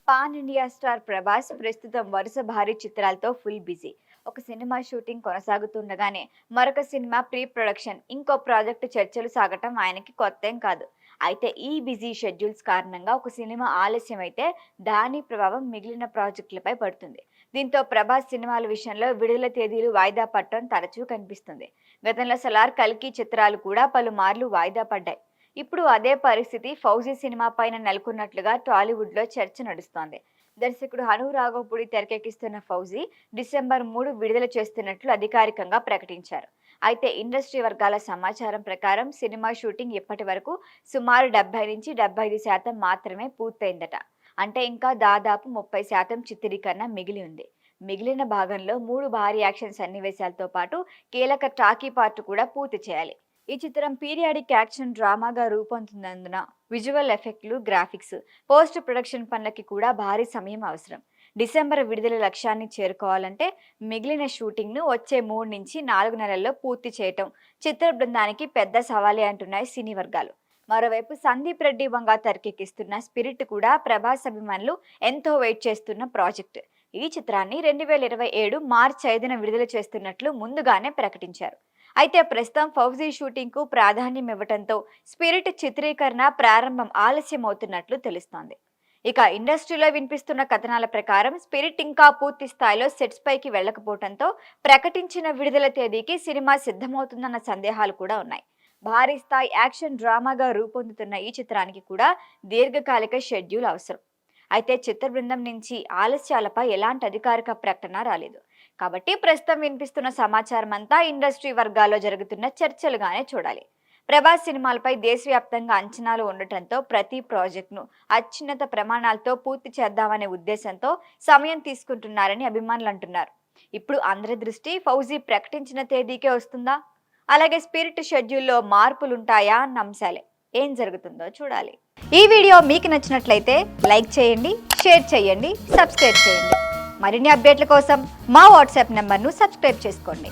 Pan India star Prabhas ప్రస్తుతం వరుస భారీ చిత్రాలతో ఫుల్ బిజీ. ఒక సినిమా షూటింగ్ కొనసాగుతుండగానే మరొక సినిమా ప్రీ ప్రొడక్షన్, ఇంకో ప్రాజెక్టు చర్చలు సాగటం ఆయనకి కొత్తేం కాదు. అయితే ఈ బిజీ షెడ్యూల్స్ కారణంగా ఒక సినిమా ఆలస్యమైతే దాని ప్రభావం మిగిలిన ప్రాజెక్టులపై పడుతుంది. దీంతో ప్రభాస్ సినిమాల విషయంలో విడుదల తేదీలు వాయిదా పడటం తరచూ కనిపిస్తుంది. గతంలో సలార్, కల్కి చిత్రాలు కూడా పలుమార్లు వాయిదా పడ్డాయి. ఇప్పుడు అదే పరిస్థితి ఫౌజీ సినిమా పైన నెలకొన్నట్లుగా టాలీవుడ్ లో చర్చ నడుస్తోంది. దర్శకుడు హను రాఘవపూడి తెరకెక్కిస్తున్న ఫౌజీ డిసెంబర్ 3 విడుదల చేస్తున్నట్లు అధికారికంగా ప్రకటించారు. అయితే ఇండస్ట్రీ వర్గాల సమాచారం ప్రకారం సినిమా షూటింగ్ ఇప్పటి వరకు సుమారు 70 నుంచి 75% మాత్రమే పూర్తయిందట. అంటే ఇంకా దాదాపు 30% చిత్రీకరణ మిగిలి ఉంది. మిగిలిన భాగంలో 3 భారీ యాక్షన్ సన్నివేశాలతో పాటు కీలక టాకీ పార్ట్ కూడా పూర్తి చేయాలి. ఈ చిత్రం పీరియాడిక్ యాక్షన్ డ్రామాగా రూపొందుతున్నందున విజువల్ ఎఫెక్ట్లు, గ్రాఫిక్స్, పోస్ట్ ప్రొడక్షన్ పనులకి కూడా భారీ సమయం అవసరం. డిసెంబర్ విడుదల లక్ష్యాన్ని చేరుకోవాలంటే మిగిలిన షూటింగ్ను వచ్చే 3 నుంచి 4 నెలల్లో పూర్తి చేయటం చిత్ర బృందానికి పెద్ద సవాలే అంటున్నాయి సినీ వర్గాలు. మరోవైపు సందీప్ రెడ్డి వంగ తెరకెక్కిస్తున్న స్పిరిట్ కూడా ప్రభాస్ అభిమానులు ఎంతో వెయిట్ చేస్తున్న ప్రాజెక్ట్. ఈ చిత్రాన్ని 2027 మార్చి 5న విడుదల చేస్తున్నట్లు ముందుగానే ప్రకటించారు. అయితే ప్రస్తుతం ఫౌజీ షూటింగ్ కు ప్రాధాన్యం ఇవ్వడంతో స్పిరిట్ చిత్రీకరణ ప్రారంభం ఆలస్యం అవుతున్నట్లు తెలుస్తోంది. ఇక ఇండస్ట్రీలో వినిపిస్తున్న కథనాల ప్రకారం స్పిరిట్ ఇంకా పూర్తి స్థాయిలో సెట్స్ పైకి వెళ్లకపోవడంతో ప్రకటించిన విడుదల తేదీకి సినిమా సిద్ధమవుతుందన్న సందేహాలు కూడా ఉన్నాయి. భారీ స్థాయి యాక్షన్ డ్రామాగా రూపొందుతున్న ఈ చిత్రానికి కూడా దీర్ఘకాలిక షెడ్యూల్ అవసరం. అయితే చిత్ర బృందం నుంచి ఆలస్యాలపై ఎలాంటి అధికారిక ప్రకటన రాలేదు. కాబట్టి ప్రస్తుతం వినిపిస్తున్న సమాచారం అంతా ఇండస్ట్రీ వర్గాల్లో జరుగుతున్న చర్చలుగానే చూడాలి. ప్రభాస్ సినిమాలపై దేశవ్యాప్తంగా అంచనాలు ఉండటంతో ప్రతి ప్రాజెక్టును అత్యున్నత ప్రమాణాలతో పూర్తి చేద్దామనే ఉద్దేశంతో సమయం తీసుకుంటున్నారని అభిమానులు అంటున్నారు. ఇప్పుడు అందరి దృష్టి ఫౌజీ ప్రకటించిన తేదీకే వస్తుందా, అలాగే స్పిరిట్ షెడ్యూల్లో మార్పులుంటాయా అన్న అంశాలే. ఏం జరుగుతుందో చూడాలి. ఈ వీడియో మీకు నచ్చినట్లయితే లైక్ చేయండి, షేర్ చేయండి, సబ్స్క్రైబ్ చేయండి. మరిన్ని అప్డేట్ల కోసం మా వాట్సాప్ నెంబర్ను సబ్స్క్రైబ్ చేసుకోండి.